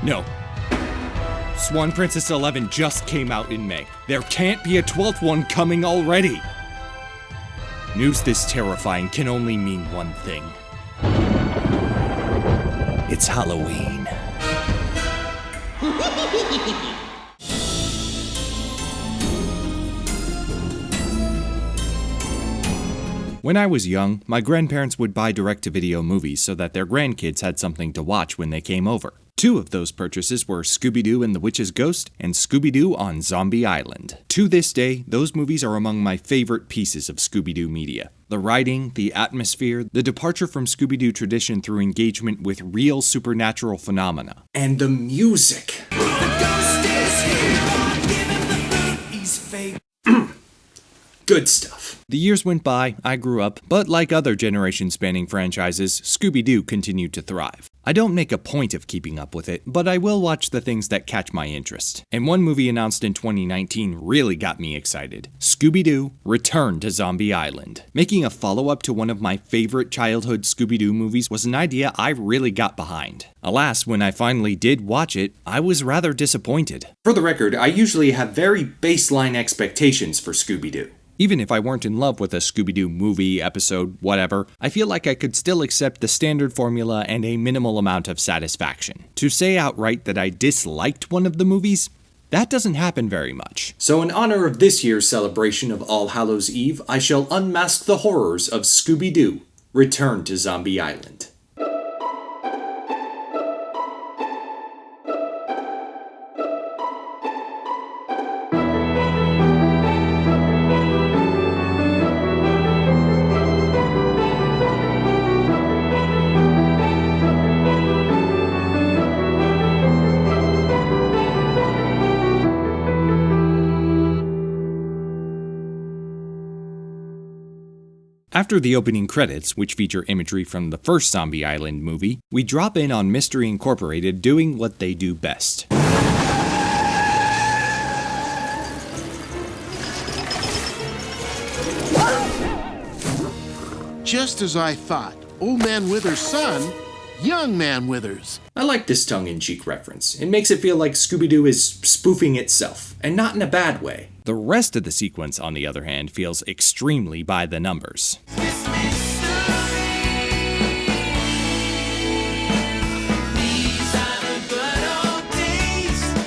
No. Swan Princess 11 just came out in May. There can't be a 12th one coming already. News this terrifying can only mean one thing. It's Halloween. When I was young, my grandparents would buy direct-to-video movies so that their grandkids had something to watch when they came over. 2 of those purchases were Scooby-Doo and the Witch's Ghost and Scooby-Doo on Zombie Island. To this day, those movies are among my favorite pieces of Scooby-Doo media. The writing, the atmosphere, the departure from Scooby-Doo tradition through engagement with real supernatural phenomena. And the music! The ghost is here, give him the fruit, he's fake. Good stuff. The years went by, I grew up, but like other generation-spanning franchises, Scooby-Doo continued to thrive. I don't make a point of keeping up with it, but I will watch the things that catch my interest. And one movie announced in 2019 really got me excited. Scooby-Doo: Return to Zombie Island. Making a follow-up to one of my favorite childhood Scooby-Doo movies was an idea I really got behind. Alas, when I finally did watch it, I was rather disappointed. For the record, I usually have very baseline expectations for Scooby-Doo. Even if I weren't in love with a Scooby-Doo movie, episode, whatever, I feel like I could still accept the standard formula and a minimal amount of satisfaction. To say outright that I disliked one of the movies, that doesn't happen very much. So in honor of this year's celebration of All Hallows Eve, I shall unmask the horrors of Scooby-Doo: Return to Zombie Island. After the opening credits, which feature imagery from the first Zombie Island movie, we drop in on Mystery Incorporated doing what they do best. Just as I thought. Old Man Withers' son, Young Man Withers. I like this tongue-in-cheek reference. It makes it feel like Scooby-Doo is spoofing itself, and not in a bad way. The rest of the sequence, on the other hand, feels extremely by the numbers.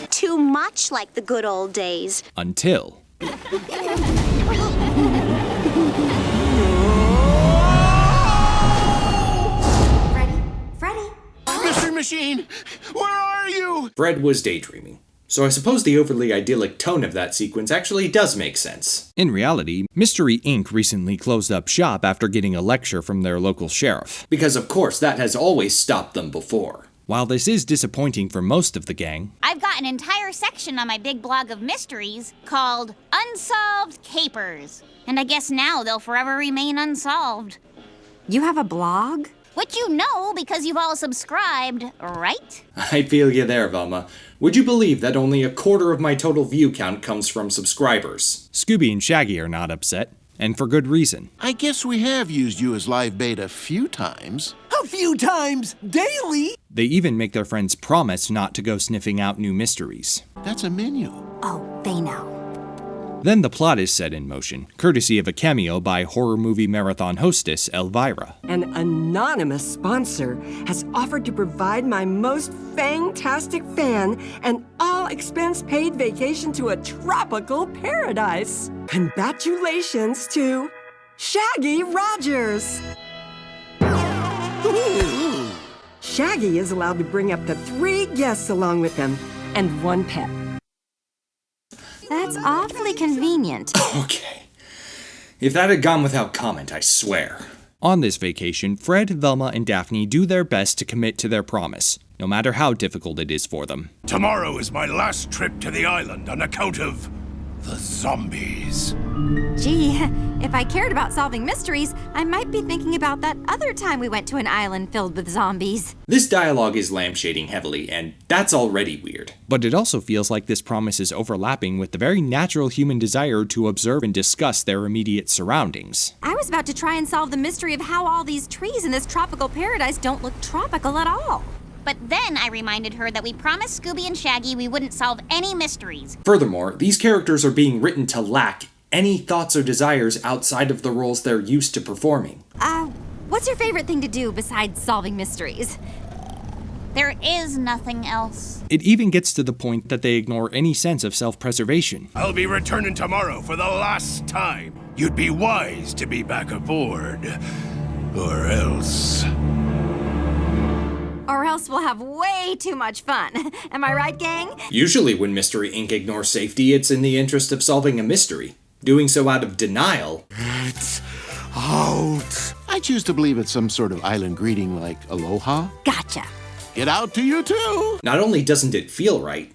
Too much like the good old days. Until... Freddy! Mystery Machine! Where are you? Fred was daydreaming. So I suppose the overly idyllic tone of that sequence actually does make sense. In reality, Mystery Inc. recently closed up shop after getting a lecture from their local sheriff. Because of course that has always stopped them before. While this is disappointing for most of the gang, I've got an entire section on my big blog of mysteries called Unsolved Capers. And I guess now they'll forever remain unsolved. You have a blog? Which you know because you've all subscribed, right? I feel you there, Velma. Would you believe that only a quarter of my total view count comes from subscribers? Scooby and Shaggy are not upset, and for good reason. I guess we have used you as live bait a few times. A few times daily? They even make their friends promise not to go sniffing out new mysteries. That's a menu. Oh, they know. Then the plot is set in motion, courtesy of a cameo by horror movie marathon hostess Elvira. An anonymous sponsor has offered to provide my most fantastic fan an all-expense-paid vacation to a tropical paradise. Congratulations to Shaggy Rogers. Shaggy is allowed to bring up to 3 guests along with him and 1 pet. That's awfully convenient. Okay. If that had gone without comment, I swear. On this vacation, Fred, Velma, and Daphne do their best to commit to their promise, no matter how difficult it is for them. Tomorrow is my last trip to the island on account of the zombies. Gee, if I cared about solving mysteries, I might be thinking about that other time we went to an island filled with zombies. This dialogue is lampshading heavily, and that's already weird. But it also feels like this promise is overlapping with the very natural human desire to observe and discuss their immediate surroundings. I was about to try and solve the mystery of how all these trees in this tropical paradise don't look tropical at all. But then I reminded her that we promised Scooby and Shaggy we wouldn't solve any mysteries. Furthermore, these characters are being written to lack any thoughts or desires outside of the roles they're used to performing. What's your favorite thing to do besides solving mysteries? There is nothing else. It even gets to the point that they ignore any sense of self-preservation. I'll be returning tomorrow for the last time. You'd be wise to be back aboard. Or else... Or else we'll have way too much fun. Am I right, gang? Usually when Mystery Inc. ignores safety, it's in the interest of solving a mystery. Doing so out of denial. It's out. I choose to believe it's some sort of island greeting like aloha. Gotcha. Get out to you too! Not only doesn't it feel right,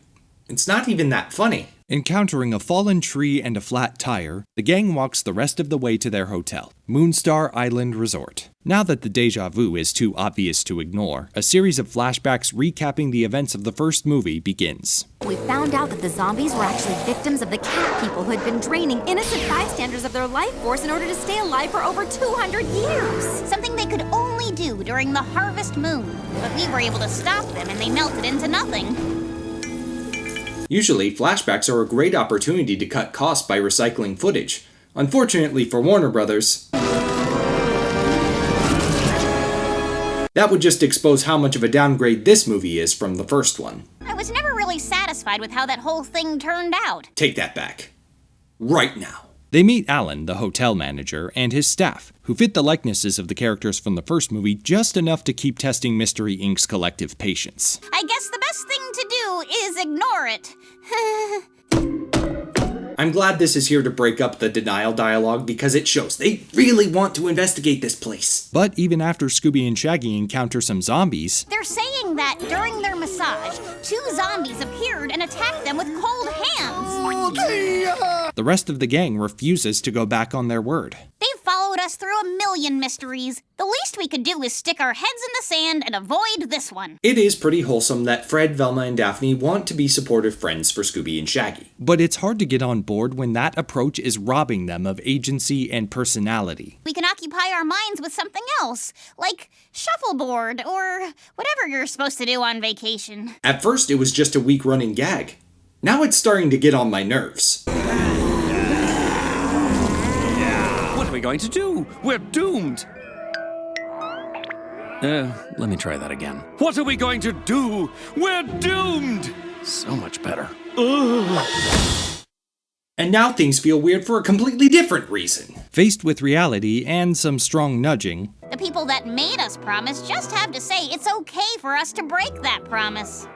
it's not even that funny. Encountering a fallen tree and a flat tire, the gang walks the rest of the way to their hotel, Moonstar Island Resort. Now that the deja vu is too obvious to ignore, a series of flashbacks recapping the events of the first movie begins. We found out that the zombies were actually victims of the cat people who had been draining innocent bystanders of their life force in order to stay alive for over 200 years. Something they could only do during the harvest moon. But we were able to stop them and they melted into nothing. Usually, flashbacks are a great opportunity to cut costs by recycling footage. Unfortunately for Warner Brothers, that would just expose how much of a downgrade this movie is from the first one. I was never really satisfied with how that whole thing turned out. Take that back. Right now. They meet Alan, the hotel manager, and his staff, who fit the likenesses of the characters from the first movie just enough to keep testing Mystery Inc.'s collective patience. I guess the best thing to do is ignore it. I'm glad this is here to break up the denial dialogue because it shows they really want to investigate this place. But even after Scooby and Shaggy encounter some zombies, They're saying that during their massage, 2 zombies appeared and attacked them with cold hands. the rest of the gang refuses to go back on their word. They've followed us through a million mysteries. The least we could do is stick our heads in the sand and avoid this one. It is pretty wholesome that Fred, Velma, and Daphne want to be supportive friends for Scooby and Shaggy. But it's hard to get on board when that approach is robbing them of agency and personality. We can occupy our minds with something else, like shuffleboard or whatever you're supposed to do on vacation. At first, it was just a weak running gag. Now it's starting to get on my nerves. What are we going to do? We're doomed! Let me try that again. What are we going to do? We're doomed! So much better. And now things feel weird for a completely different reason. Faced with reality and some strong nudging, The people that made us promise just have to say it's okay for us to break that promise.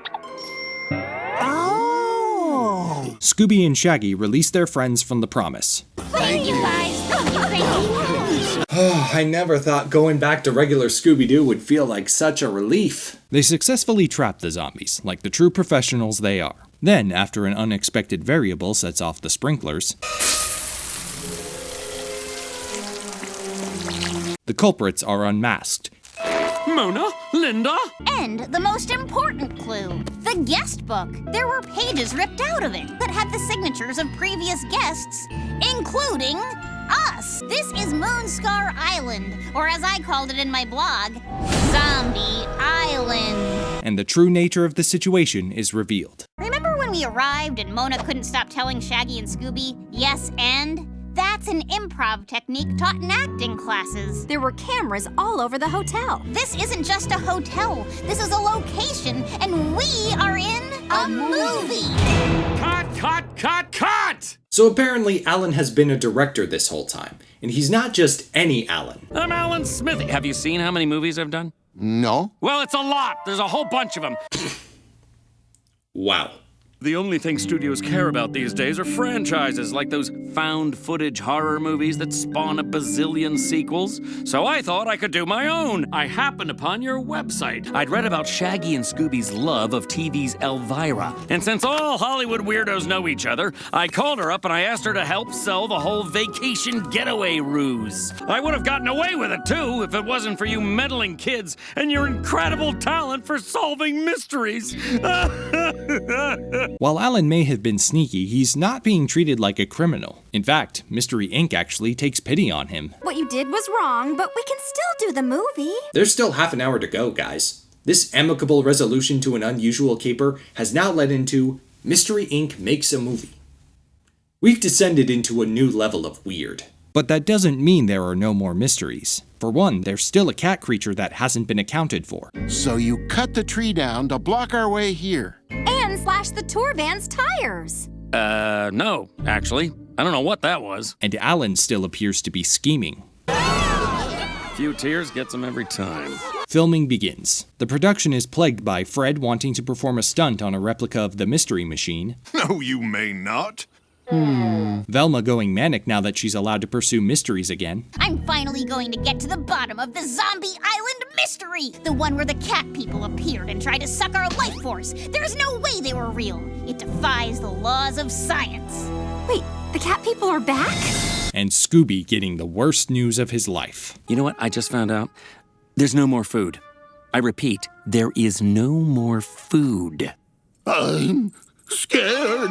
Scooby and Shaggy release their friends from the promise. Thank you guys. Thank you. I never thought going back to regular Scooby-Doo would feel like such a relief. They successfully trap the zombies, like the true professionals they are. Then, after an unexpected variable sets off the sprinklers, the culprits are unmasked. Mona? Linda? And the most important clue, the guest book. There were pages ripped out of it that had the signatures of previous guests, including us. This is Moonscar Island, or as I called it in my blog, Zombie Island. And the true nature of the situation is revealed. Remember when we arrived and Mona couldn't stop telling Shaggy and Scooby, yes and? That's an improv technique taught in acting classes. There were cameras all over the hotel. This isn't just a hotel. This is a location, and we are in a movie. Cut! So apparently Alan has been a director this whole time, and he's not just any Alan. I'm Alan Smithy. Have you seen how many movies I've done? No? Well, it's a lot. There's a whole bunch of them. Wow. The only thing studios care about these days are franchises, like those found footage horror movies that spawn a bazillion sequels. So I thought I could do my own. I happened upon your website. I'd read about Shaggy and Scooby's love of TV's Elvira. And since all Hollywood weirdos know each other, I called her up and I asked her to help sell the whole vacation getaway ruse. I would have gotten away with it too if it wasn't for you meddling kids and your incredible talent for solving mysteries. While Alan may have been sneaky, he's not being treated like a criminal. In fact, Mystery Inc. actually takes pity on him. What you did was wrong, but we can still do the movie. There's still half an hour to go, guys. This amicable resolution to an unusual caper has now led into Mystery Inc. makes a movie. We've descended into a new level of weird. But that doesn't mean there are no more mysteries. For one, there's still a cat creature that hasn't been accounted for. So you cut the tree down to block our way here. And slash the tour van's tires. No, actually. I don't know what that was. And Alan still appears to be scheming. A few tears gets him every time. Filming begins. The production is plagued by Fred wanting to perform a stunt on a replica of the Mystery Machine. No, you may not. Velma going manic now that she's allowed to pursue mysteries again. I'm finally going to get to the bottom of the Zombie Island mystery! The one where the cat people appeared and tried to suck our life force. There's no way they were real. It defies the laws of science. Wait, the cat people are back? And Scooby getting the worst news of his life. You know what I just found out? There's no more food. I repeat, there is no more food. I'm scared.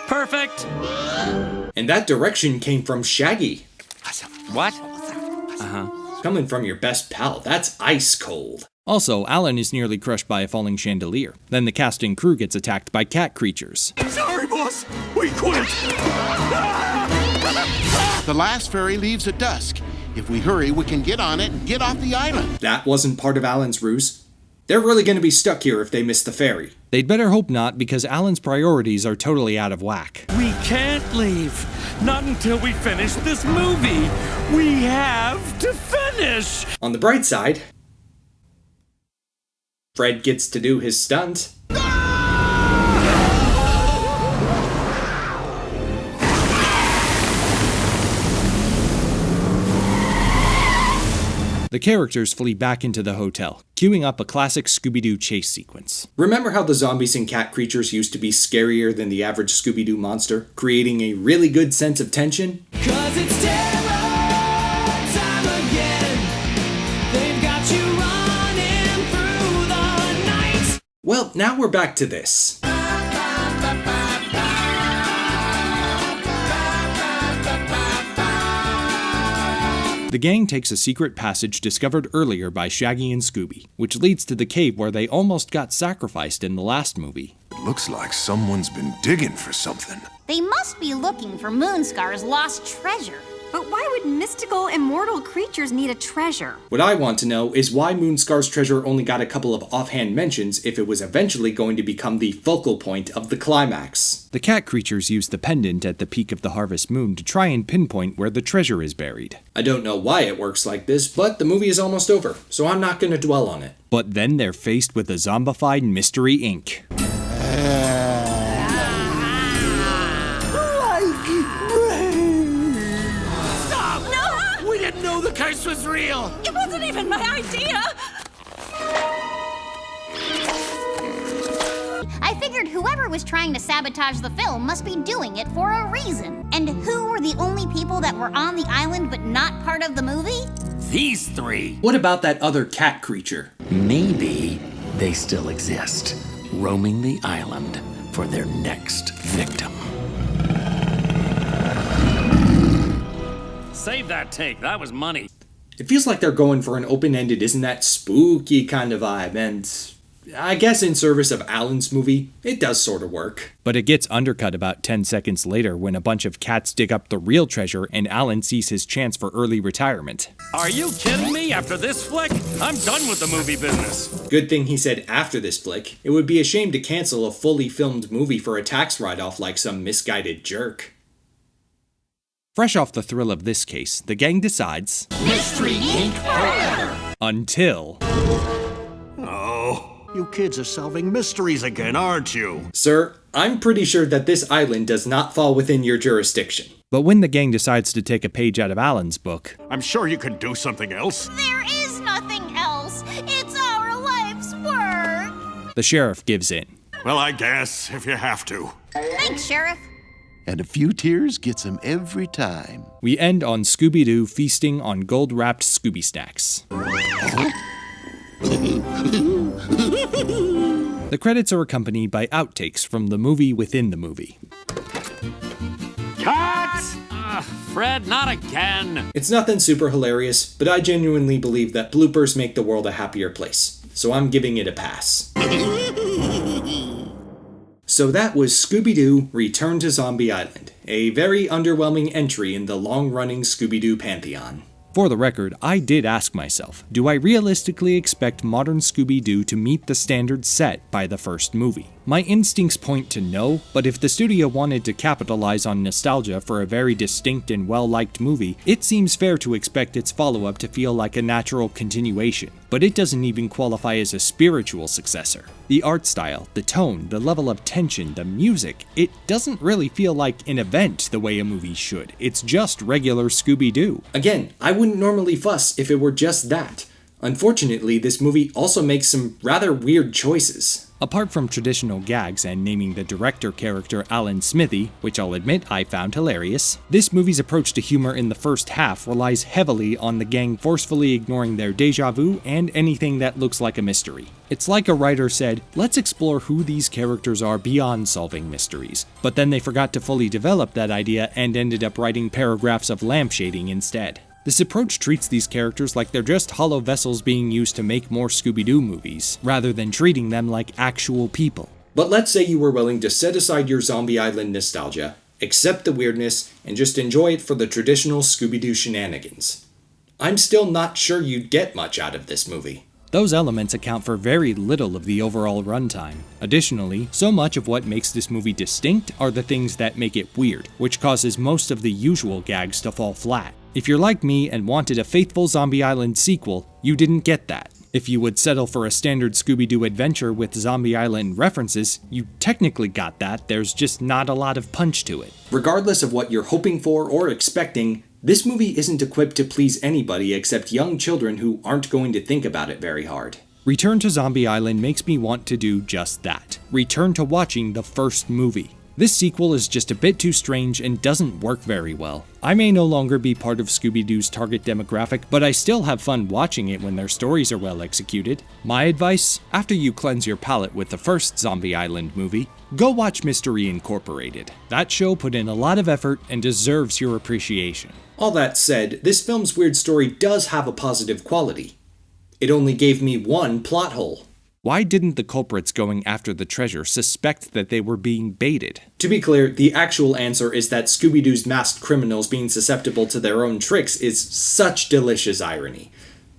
Perfect! And that direction came from Shaggy. What? Coming from your best pal, that's ice cold. Also, Alan is nearly crushed by a falling chandelier. Then the cast and crew gets attacked by cat creatures. Sorry, boss. We quit. The last ferry leaves at dusk. If we hurry, we can get on it and get off the island. That wasn't part of Alan's ruse. They're really going to be stuck here if they miss the ferry. They'd better hope not, because Alan's priorities are totally out of whack. We can't leave. Not until we finish this movie. We have to finish. On the bright side, Fred gets to do his stunt. The characters flee back into the hotel, queuing up a classic Scooby-Doo chase sequence. Remember how the zombies and cat creatures used to be scarier than the average Scooby-Doo monster, creating a really good sense of tension? 'Cause it's terror time again. They've got you running through the night. Well, now we're back to this. The gang takes a secret passage discovered earlier by Shaggy and Scooby, which leads to the cave where they almost got sacrificed in the last movie. It looks like someone's been digging for something. They must be looking for Moonscar's lost treasure. But why would mystical, immortal creatures need a treasure? What I want to know is why Moonscar's treasure only got a couple of offhand mentions if it was eventually going to become the focal point of the climax. The cat creatures use the pendant at the peak of the harvest moon to try and pinpoint where the treasure is buried. I don't know why it works like this, but the movie is almost over, so I'm not going to dwell on it. But then they're faced with a zombified Mystery Inc. The curse was real! It wasn't even my idea! I figured whoever was trying to sabotage the film must be doing it for a reason. And who were the only people that were on the island but not part of the movie? These three. What about that other cat creature? Maybe they still exist, roaming the island for their next victim. Save that take. That was money. It feels like they're going for an open-ended, isn't that spooky kind of vibe, and I guess in service of Alan's movie, it does sort of work. But it gets undercut about 10 seconds later when a bunch of cats dig up the real treasure and Alan sees his chance for early retirement. Are you kidding me? After this flick, I'm done with the movie business. Good thing he said after this flick. It would be a shame to cancel a fully filmed movie for a tax write-off like some misguided jerk. Fresh off the thrill of this case, the gang decides... Mystery Inc. forever! Until... Oh, you kids are solving mysteries again, aren't you? Sir, I'm pretty sure that this island does not fall within your jurisdiction. But when the gang decides to take a page out of Alan's book... I'm sure you can do something else. There is nothing else. It's our life's work. The sheriff gives in. Well, I guess, if you have to. Thanks, Sheriff. And a few tears gets him every time. We end on Scooby-Doo feasting on gold-wrapped Scooby snacks. The credits are accompanied by outtakes from the movie within the movie. Cut! Fred, not again. It's nothing super hilarious, but I genuinely believe that bloopers make the world a happier place. so I'm giving it a pass. So that was Scooby-Doo Return to Zombie Island, a very underwhelming entry in the long-running Scooby-Doo pantheon. For the record, I did ask myself, do I realistically expect modern Scooby-Doo to meet the standards set by the first movie? My instincts point to no, but if the studio wanted to capitalize on nostalgia for a very distinct and well-liked movie, it seems fair to expect its follow-up to feel like a natural continuation. But it doesn't even qualify as a spiritual successor. The art style, the tone, the level of tension, the music, it doesn't really feel like an event the way a movie should. It's just regular Scooby-Doo. Again, I wouldn't normally fuss if it were just that. Unfortunately, this movie also makes some rather weird choices. Apart from traditional gags and naming the director character Alan Smithy, which I'll admit I found hilarious, this movie's approach to humor in the first half relies heavily on the gang forcefully ignoring their déjà vu and anything that looks like a mystery. It's like a writer said, let's explore who these characters are beyond solving mysteries, but then they forgot to fully develop that idea and ended up writing paragraphs of lampshading instead. This approach treats these characters like they're just hollow vessels being used to make more Scooby-Doo movies, rather than treating them like actual people. But let's say you were willing to set aside your Zombie Island nostalgia, accept the weirdness, and just enjoy it for the traditional Scooby-Doo shenanigans. I'm still not sure you'd get much out of this movie. Those elements account for very little of the overall runtime. Additionally, so much of what makes this movie distinct are the things that make it weird, which causes most of the usual gags to fall flat. If you're like me and wanted a faithful Zombie Island sequel, you didn't get that. If you would settle for a standard Scooby-Doo adventure with Zombie Island references, you technically got that, there's just not a lot of punch to it. Regardless of what you're hoping for or expecting, this movie isn't equipped to please anybody except young children who aren't going to think about it very hard. Return to Zombie Island makes me want to do just that. Return to watching the first movie. This sequel is just a bit too strange and doesn't work very well. I may no longer be part of Scooby-Doo's target demographic, but I still have fun watching it when their stories are well executed. My advice, after you cleanse your palate with the first Zombie Island movie, go watch Mystery Incorporated. That show put in a lot of effort and deserves your appreciation. All that said, this film's weird story does have a positive quality. It only gave me one plot hole. Why didn't the culprits going after the treasure suspect that they were being baited? To be clear, the actual answer is that Scooby-Doo's masked criminals being susceptible to their own tricks is such delicious irony.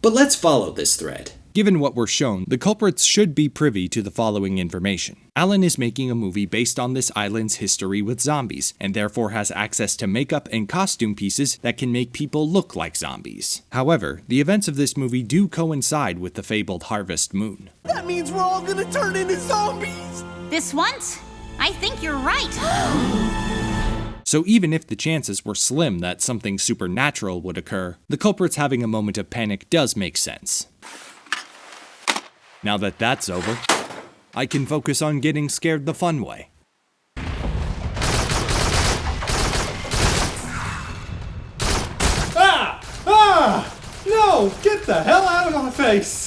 But let's follow this thread. Given what we're shown, the culprits should be privy to the following information. Alan is making a movie based on this island's history with zombies, and therefore has access to makeup and costume pieces that can make people look like zombies. However, the events of this movie do coincide with the fabled Harvest Moon. That means we're all gonna turn into zombies! This once, I think you're right. So even if the chances were slim that something supernatural would occur, the culprits having a moment of panic does make sense. Now that that's over, I can focus on getting scared the fun way. Ah! Ah! No! Get the hell out of my face!